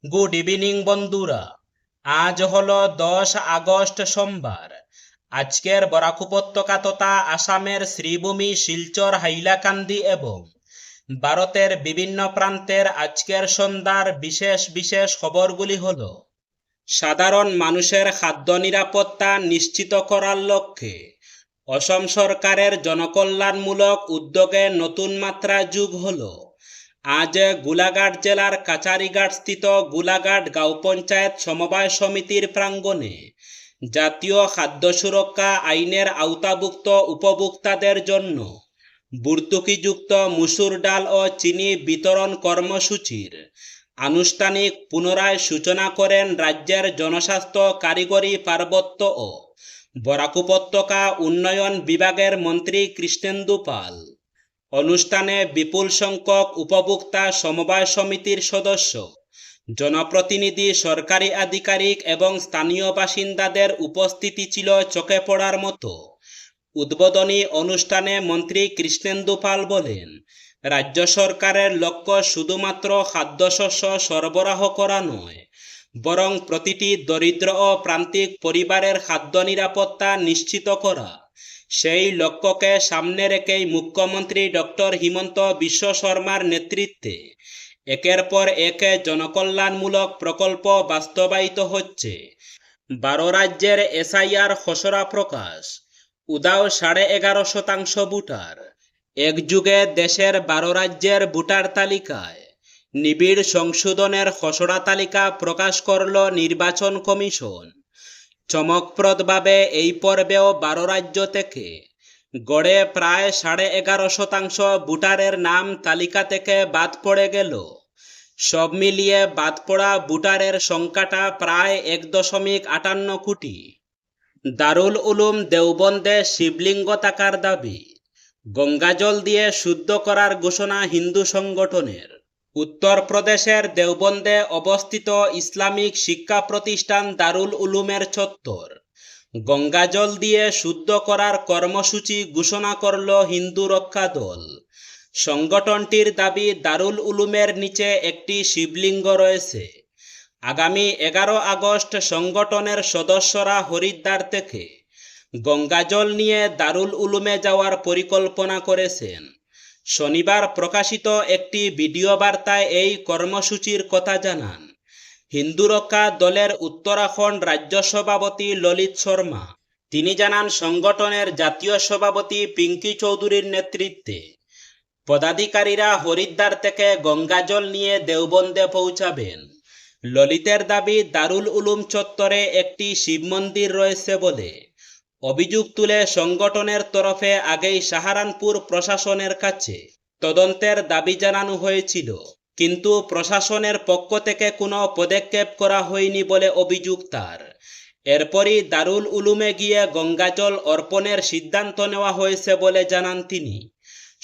Good evening বন্ধুরা। আজ হলো 10 আগস্ট সোমবার। আজকের বরাক উপত্যকা তথা আসামের শ্রীভূমি, শিলচর, হাইলাকান্দি এবং ভারতের বিভিন্ন প্রান্তের আজকের সন্ধ্যার বিশেষ বিশেষ খবরগুলি হল: সাধারণ মানুষের খাদ্য নিরাপত্তা নিশ্চিত করার লক্ষ্যে অসম সরকারের জনকল্যাণমূলক উদ্যোগে নতুন মাত্রা যোগ হল। আজ গোলাঘাট জেলার কাচারিঘাটস্থিত গোলাঘাট গাঁও পঞ্চায়েত সমবায় সমিতির প্রাঙ্গণে জাতীয় খাদ্য সুরক্ষা আইনের আওতাভুক্ত উপভোক্তাদের জন্য ভর্তুকিযুক্ত মসুর ডাল ও চিনি বিতরণ কর্মসূচির আনুষ্ঠানিক পুনরায় সূচনা করেন রাজ্যের জনস্বাস্থ্য, কারিগরি, পার্বত্য ও বরাক উপত্যকা উন্নয়ন বিভাগের মন্ত্রী কৃষ্ণেন্দু পাল। অনুষ্ঠানে বিপুল সংখ্যক উপভোক্তা, সমবায় সমিতির সদস্য, জনপ্রতিনিধি, সরকারি আধিকারিক এবং স্থানীয় বাসিন্দাদের উপস্থিতি ছিল চোখে পড়ার মতো। উদ্বোধনী অনুষ্ঠানে মন্ত্রী কৃষ্ণেন্দু পাল বলেন, রাজ্য সরকারের লক্ষ্য শুধুমাত্র খাদ্যশস্য সরবরাহ করা নয়, বরং প্রতিটি দরিদ্র ও প্রান্তিক পরিবারের খাদ্য নিরাপত্তা নিশ্চিত করা। সেই লক্ষ্যকে সামনে রেখেই মুখ্যমন্ত্রী ডক্টর হিমন্ত বিশ্ব শর্মার নেতৃত্বে একের পর এক জনকল্যাণমূলক প্রকল্প বাস্তবায়িত হচ্ছে। 12 রাজ্যের এসআইআর খসড়া প্রকাশ, উদাও 11.5% ভোটার। একযুগে দেশের 12 রাজ্যের ভোটার তালিকায় নিবিড় সংশোধনের খসড়া তালিকা প্রকাশ করল নির্বাচন কমিশন। চমকপ্রদভাবে এই পর্বেও 12 রাজ্য থেকে গড়ে প্রায় 11.5% ভোটারের নাম তালিকা থেকে বাদ পড়ে গেল। সব মিলিয়ে বাদ পড়া ভোটারের সংখ্যাটা প্রায় 1.58 কোটি। দারুল উলুম দেওবন্দে শিবলিঙ্গ থাকার দাবি, গঙ্গাজল দিয়ে শুদ্ধ করার ঘোষণা হিন্দু সংগঠনের। উত্তরপ্রদেশের দেওবন্দে অবস্থিত ইসলামিক শিক্ষা প্রতিষ্ঠান দারুল উলুমের চত্বর গঙ্গাজল দিয়ে শুদ্ধ করার কর্মসূচি ঘোষণা করল হিন্দু রক্ষা দল। সংগঠনটির দাবি, দারুল উলুমের নিচে একটি শিবলিঙ্গ রয়েছে। আগামী 11 আগস্ট সংগঠনের সদস্যরা হরিদ্বার থেকে গঙ্গাজল নিয়ে দারুল উলুমে যাওয়ার পরিকল্পনা করেছেন। শনিবার প্রকাশিত একটি ভিডিও বার্তায় এই কর্মসূচির কথা জানান হিন্দু রক্ষা দলের উত্তরাখণ্ড রাজ্য সভাপতি ললিত শর্মা। তিনি জানান, সংগঠনের জাতীয় সভাপতি পিঙ্কি চৌধুরীর নেতৃত্বে পদাধিকারীরা হরিদ্বার থেকে গঙ্গাজল নিয়ে দেওবন্দে পৌঁছাবেন। ললিতের দাবি, দারুল উলুম চত্বরে একটি শিব মন্দির রয়েছে বলে অভিযোগ তুলে সংগঠনের তরফে আগেই সাহারানপুর প্রশাসনের কাছে তদন্তের দাবি জানানো হয়েছিল, কিন্তু প্রশাসনের পক্ষ থেকে কোনো পদক্ষেপ করা হয়নি বলে অভিযোগ তার। এরপরই দারুল উলুমে গিয়ে গঙ্গাজল অর্পণের সিদ্ধান্ত নেওয়া হয়েছে বলে জানান তিনি।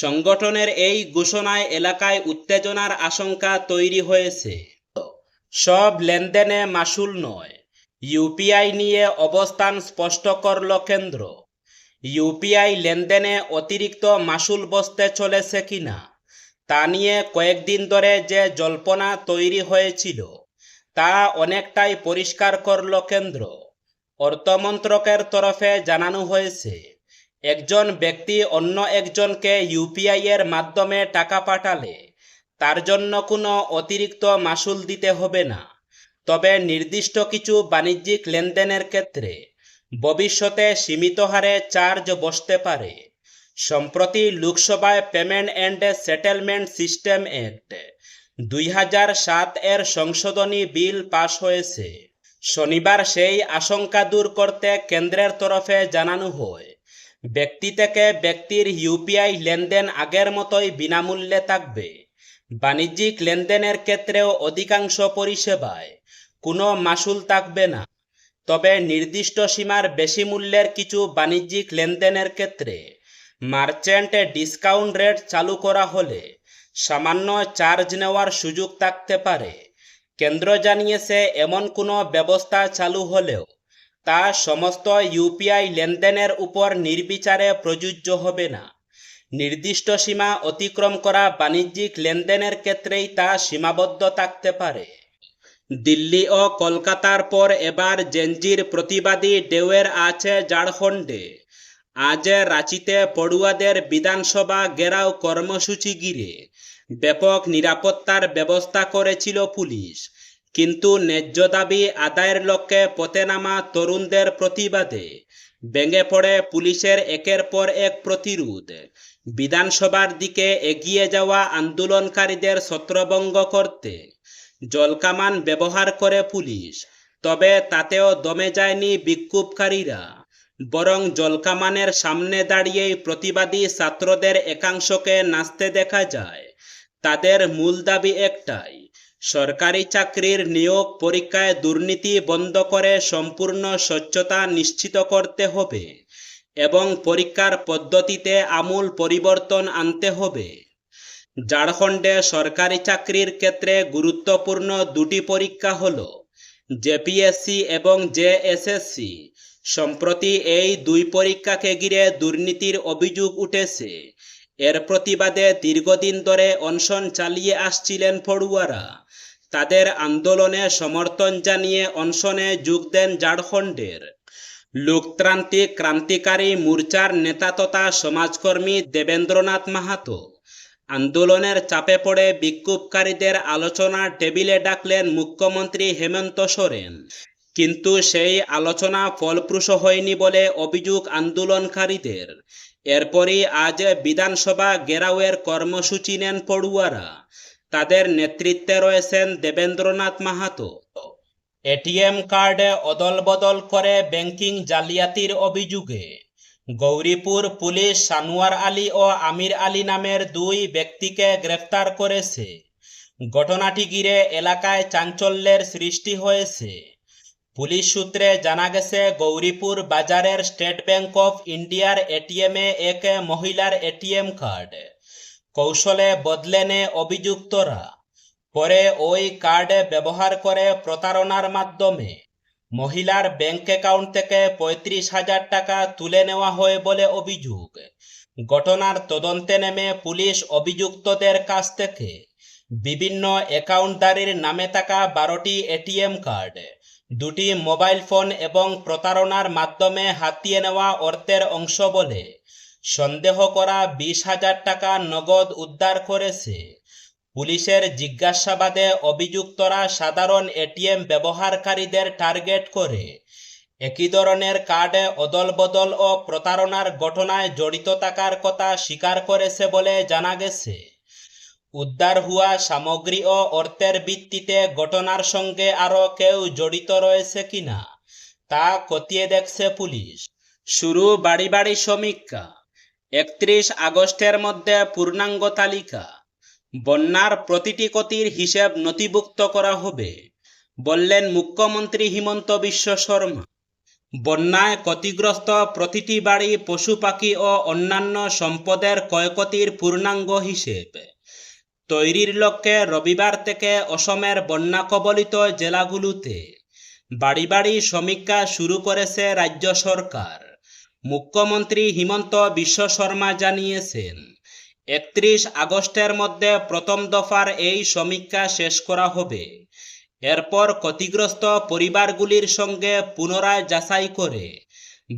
সংগঠনের এই ঘোষণায় এলাকায় উত্তেজনার আশঙ্কা তৈরি হয়েছে। সব লেনদেনে মাসুল নয়, ইউপিআই নিয়ে অবস্থান স্পষ্ট করল কেন্দ্র। ইউপিআই লেনদেনে অতিরিক্ত মাসুল বসতে চলেছে কিনা তা নিয়ে কয়েকদিন ধরে যে জল্পনা তৈরি হয়েছিল তা অনেকটাই পরিষ্কার করল কেন্দ্র। অর্থমন্ত্রকের তরফে জানানো হয়েছে, একজন ব্যক্তি অন্য একজনকে ইউপিআই এর মাধ্যমে টাকা পাঠালে তার জন্য কোনো অতিরিক্ত মাসুল দিতে হবে না। তবে নির্দিষ্ট কিছু বাণিজ্যিক লেনদেনের ক্ষেত্রে ভবিষ্যতে সীমিত হারে চার্জ বসতে পারে। সম্প্রতি লোকসভায় payment and settlement system act 2007 এর সংশোধনী বিল পাশ হয়েছে। শনিবার সেই আশঙ্কা দূর করতে কেন্দ্রের তরফে জানানো হয়, ব্যক্তি থেকে ব্যক্তির ইউপিআই লেনদেন আগের মতোই বিনামূল্যে থাকবে। বাণিজ্যিক লেনদেনের ক্ষেত্রেও অধিকাংশ পরিষেবায় কোনো মাসুল থাকবে না। তবে নির্দিষ্ট সীমার বেশি মূল্যের কিছু বাণিজ্যিক লেনদেনের ক্ষেত্রে মার্চেন্ট ডিসকাউন্ট রেট চালু করা হলে সামান্য চার্জ নেওয়ার সুযোগ থাকতে পারে। কেন্দ্র জানিয়েছে, এমন কোনো ব্যবস্থা চালু হলেও তা সমস্ত ইউপিআই লেনদেনের উপর নির্বিচারে প্রযোজ্য হবে না। নির্দিষ্ট সীমা অতিক্রম করা বাণিজ্যিক লেনদেনের ক্ষেত্রেই তা সীমাবদ্ধ থাকতে পারে। দিল্লি ও কলকাতার পর এবার জেনজির প্রতিবাদী ঢেউয়ের আছে ঝাড়খণ্ডে। আজ রাঁচিতে পড়ুয়াদের বিধানসভা ঘেরাও কর্মসূচি ঘিরে ব্যাপক নিরাপত্তার ব্যবস্থা করেছিল পুলিশ, কিন্তু ন্যায্য দাবি আদায়ের লক্ষ্যে পথে নামা তরুণদের প্রতিবাদে ভেঙে পড়ে পুলিশের একের পর এক প্রতিরোধ। বিধানসভার দিকে এগিয়ে যাওয়া আন্দোলনকারীদের ছত্রভঙ্গ করতে জলকামান ব্যবহার করে পুলিশ, তবে তাতেও দমে যায়নি বিক্ষোভকারীরা, বরং জলকামানের সামনে দাঁড়িয়েই প্রতিবাদী ছাত্রদের একাংশকে নাচতে দেখা যায়। তাদের মূল দাবি একটাই, সরকারি চাকরির নিয়োগ পরীক্ষায় দুর্নীতি বন্ধ করে সম্পূর্ণ স্বচ্ছতা নিশ্চিত করতে হবে এবং পরীক্ষার পদ্ধতিতে আমূল পরিবর্তন আনতে হবে। ঝাড়খণ্ডে সরকারি চাকরির ক্ষেত্রে গুরুত্বপূর্ণ দুটি পরীক্ষা হল জেপিএসসি এবং জেএসএসসি। সম্প্রতি এই দুই পরীক্ষাকে ঘিরে দুর্নীতির অভিযোগ উঠেছে। এর প্রতিবাদে দীর্ঘদিন ধরে অনশন চালিয়ে আসছিলেন পড়ুয়ারা। তাদের আন্দোলনে সমর্থন জানিয়ে অনশনে যোগ দেন ঝাড়খণ্ডের লোকতান্ত্রিক ক্রান্তিকারী মোর্চার নেতা তথা সমাজকর্মী দেবেন্দ্রনাথ মাহাতো। আন্দোলনের চাপে পড়ে বিক্ষোভকারীদের আলোচনার টেবিলে ডাকলেন মুখ্যমন্ত্রী হেমন্ত সোরেন, কিন্তু সেই আলোচনা ফলপ্রসূ হয়নি বলে অভিযোগ আন্দোলনকারীদের। এরপরই আজ বিধানসভা ঘেরাওয়ের কর্মসূচি নেন পড়ুয়ারা। তাদের নেতৃত্বে রয়েছেন দেবেন্দ্রনাথ মাহাতো। এটিএম কার্ডে অদলবদল করে ব্যাংকিং জালিয়াতির অভিযোগে গৌরীপুর পুলিশ সানোয়ার আলী ও আমির আলী নামের দুই ব্যক্তিকে গ্রেফতার করেছে। ঘটনাটি ঘিরে এলাকায় চাঞ্চল্যের সৃষ্টি হয়েছে। পুলিশ সূত্রে জানা গেছে, গৌরীপুর বাজারের স্টেট ব্যাংক অফ ইন্ডিয়ার এটিএমে এক মহিলার এটিএম কার্ড কৌশলে বদলে নেয় অভিযুক্তরা। পরে ওই কার্ড ব্যবহার করে প্রতারণার মাধ্যমে মহিলার ব্যাংক অ্যাকাউন্ট থেকে 35,000 টাকা তুলে নেওয়া হয় বলে অভিযোগ। ঘটনার তদন্তে নেমে পুলিশ অভিযুক্তদের কাছ থেকে বিভিন্ন অ্যাকাউন্টধারীর নামে থাকা 12টি এটিএম কার্ড, 2টি মোবাইল ফোন এবং প্রতারণার মাধ্যমে হাতিয়ে নেওয়া অর্থের অংশ বলে সন্দেহ করা 20,000 টাকা নগদ উদ্ধার করেছে। পুলিশের জিজ্ঞাসাবাদে অভিযুক্তরা সাধারণ এটিএম ব্যবহারকারীদের টার্গেট করে একই ধরনের কার্ডে অদলবদল ও প্রতারণার ঘটনায় জড়িত থাকার কথা স্বীকার করেছে বলে জানা গেছে। উদ্ধার হওয়া সামগ্রী ও অর্থের ভিত্তিতে ঘটনার সঙ্গে আরও কেউ জড়িত রয়েছে কিনা তা খতিয়ে দেখছে পুলিশ। শুরু বাড়ি বাড়ি সমীক্ষা, 31 আগস্টের মধ্যে পূর্ণাঙ্গ তালিকা। বন্যার প্রতিটি ক্ষতির হিসেব নথিভুক্ত করা হবে, বললেন মুখ্যমন্ত্রী হিমন্ত বিশ্ব শর্মা। বন্যায় ক্ষতিগ্রস্ত প্রতিটি বাড়ি, পশু পাখি ও অন্যান্য সম্পদের ক্ষয়ক্ষতির পূর্ণাঙ্গ হিসেব তৈরির লক্ষ্যে রবিবার থেকে অসমের বন্যা কবলিত জেলাগুলোতে বাড়ি বাড়ি সমীক্ষা শুরু করেছে রাজ্য সরকার। মুখ্যমন্ত্রী হিমন্ত বিশ্ব শর্মা জানিয়েছেন, 31 আগস্টের মধ্যে প্রথম দফার এই সমীক্ষা শেষ করা হবে। এরপর ক্ষতিগ্রস্ত পরিবারগুলির সঙ্গে পুনরায় যাচাই করে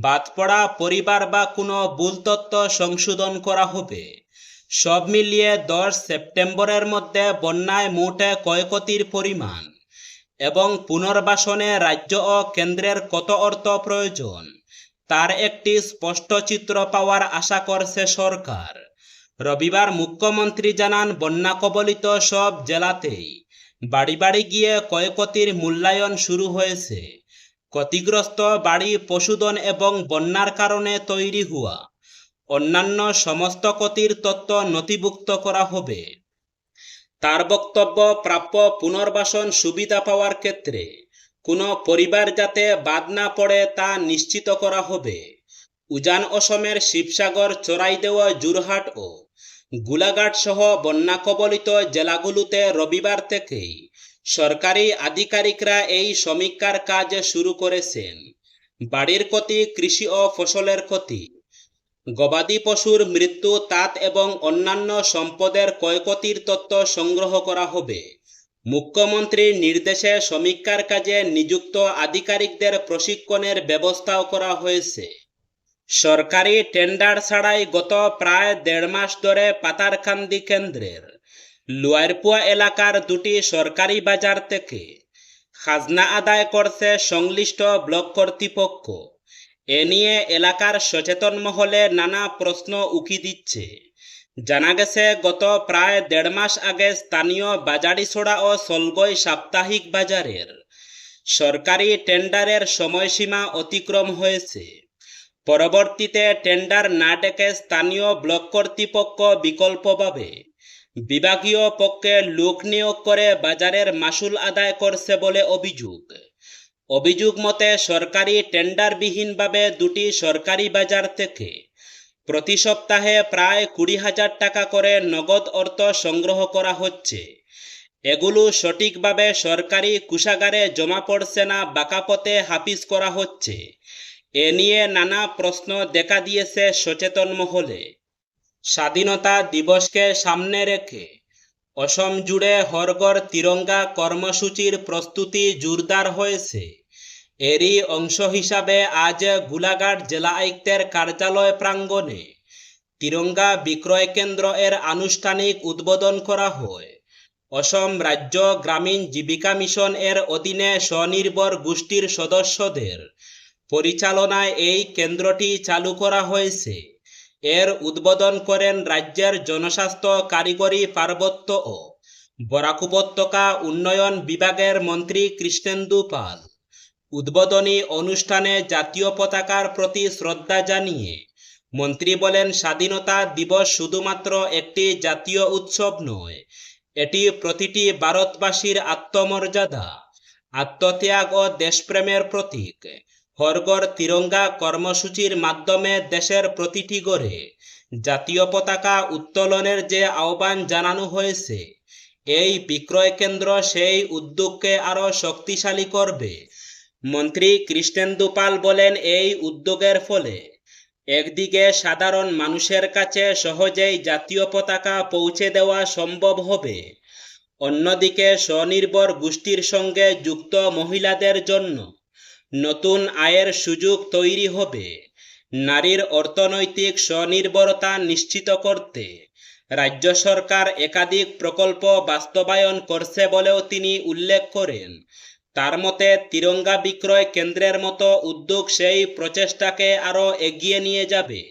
বাদ পড়া পরিবার বা কোনো ভুল তথ্য সংশোধন করা হবে। সব মিলিয়ে 10 সেপ্টেম্বরের মধ্যে বন্যায় মোটে ক্ষয়ক্ষতির পরিমাণ এবং পুনর্বাসনে রাজ্য ও কেন্দ্রের কত অর্থ প্রয়োজন তার একটি স্পষ্ট চিত্র পাওয়ার আশা করছে সরকার। রবিবার মুখ্যমন্ত্রী জানান, বন্যা কবলিত সব জেলাতেই বাড়ি বাড়ি গিয়ে ক্ষয়ক্ষতির মূল্যায়ন শুরু হয়েছে। ক্ষতিগ্রস্ত বাড়ি, পশুধন এবং বন্যার কারণে তৈরি হওয়া অন্যান্য সমস্ত ক্ষতির তথ্য নথিভুক্ত করা হবে। তার বক্তব্য, প্রাপ্য পুনর্বাসন সুবিধা পাওয়ার ক্ষেত্রে কোনো পরিবার যাতে বাদ না পড়ে তা নিশ্চিত করা হবে। উজান অসমের শিবসাগর, চড়াইদেওয়া, যোরহাট ও গোলাঘাট সহ বন্যা কবলিত জেলাগুলোতে রবিবার থেকেই সরকারি আধিকারিকরা এই সমীক্ষার কাজ শুরু করেছেন। বাড়ির ক্ষতি, কৃষি ও ফসলের ক্ষতি, গবাদি পশুর মৃত্যু, তাঁত এবং অন্যান্য সম্পদের ক্ষয়ক্ষতির তথ্য সংগ্রহ করা হবে। মুখ্যমন্ত্রীর নির্দেশে সমীক্ষার কাজে নিযুক্ত আধিকারিকদের প্রশিক্ষণের ব্যবস্থাও করা হয়েছে। সরকারি টেন্ডার ছাড়াই গত প্রায় 1.5 মাস ধরে পাতারকান্দি কেন্দ্রের লোয়ারপুয়া এলাকার দুটি সরকারি বাজার থেকে খাজনা আদায় করছে সংশ্লিষ্ট ব্লক কর্তৃপক্ষ। এ নিয়ে এলাকার সচেতন মহলে নানা প্রশ্ন উকি দিচ্ছে। জানা গেছে, গত প্রায় 1.5 মাস আগে স্থানীয় বাজারিছড়া ও সলগই সাপ্তাহিক বাজারের সরকারি টেন্ডারের সময়সীমা অতিক্রম হয়েছে। পরবর্তীতে টেন্ডার না ডেকে স্থানীয় ব্লক কর্তৃপক্ষ বিকল্পভাবে বিভাগীয় পক্ষে লোক নিয়োগ করে বাজারের মাসুল আদায় করছে বলে অভিযোগ মতে সরকারি টেন্ডারবিহীনভাবে দুটি সরকারি বাজার থেকে প্রতি সপ্তাহে প্রায় 20,000 টাকা করে নগদ অর্থ সংগ্রহ করা হচ্ছে। এগুলো সঠিকভাবে সরকারি কোষাগারে জমা পড়ছে না, বাঁকা পথে হাফিজ করা হচ্ছে। এ নিয়ে নানা প্রশ্ন দেখা দিয়েছে সচেতন মহলে। স্বাধীনতা দিবসকে সামনে রেখে অসম জুড়ে হর ঘর তিরঙ্গা কর্মসূচির প্রস্তুতি জোরদার হয়েছে। এরই অংশ হিসাবে আজ গোলাঘাট জেলা আয়ুক্তের কার্যালয় প্রাঙ্গণে তিরঙ্গা বিক্রয় কেন্দ্র এর আনুষ্ঠানিক উদ্বোধন করা হয়। অসম রাজ্য গ্রামীণ জীবিকা মিশন এর অধীনে স্বনির্ভর গোষ্ঠীর সদস্যদের পরিচালনায় এই কেন্দ্রটি চালু করা হয়েছে। এর উদ্বোধন করেন রাজ্যের জনস্বাস্থ্য, কারিগরি, পার্বত্য ও বরাক উপত্যকা উন্নয়ন বিভাগের মন্ত্রী কৃষ্ণেন্দু পাল। উদ্বোধনী অনুষ্ঠানে জাতীয় পতাকার প্রতি শ্রদ্ধা জানিয়ে মন্ত্রী বলেন, স্বাধীনতা দিবস শুধুমাত্র একটি জাতীয় উৎসব নয়, এটি প্রতিটি ভারতবাসীর আত্মমর্যাদা, আত্মত্যাগ ও দেশপ্রেমের প্রতীক। হর ঘর তিরঙ্গা কর্মসূচির মাধ্যমে দেশের প্রতিটি ঘরে জাতীয় পতাকা উত্তোলনের যে আহ্বান জানানো হয়েছে, এই বিক্রয় কেন্দ্র সেই উদ্যোগকে আরও শক্তিশালী করবে। মন্ত্রী কৃষ্ণেন্দু পাল বলেন, এই উদ্যোগের ফলে একদিকে সাধারণ মানুষের কাছে সহজেই জাতীয় পতাকা পৌঁছে দেওয়া সম্ভব হবে, অন্যদিকে স্বনির্ভর গোষ্ঠীর সঙ্গে যুক্ত মহিলাদের জন্য নতুন আয়ের সুযোগ তৈরি হবে। নারীর অর্থনৈতিক স্বনির্ভরতা নিশ্চিত করতে রাজ্য সরকার একাধিক প্রকল্প বাস্তবায়ন করছে বলেও তিনি উল্লেখ করেন। তার মতে, তিরঙ্গা বিক্রয় কেন্দ্রের মতো উদ্যোগ সেই প্রচেষ্টাকে আরও এগিয়ে নিয়ে যাবে।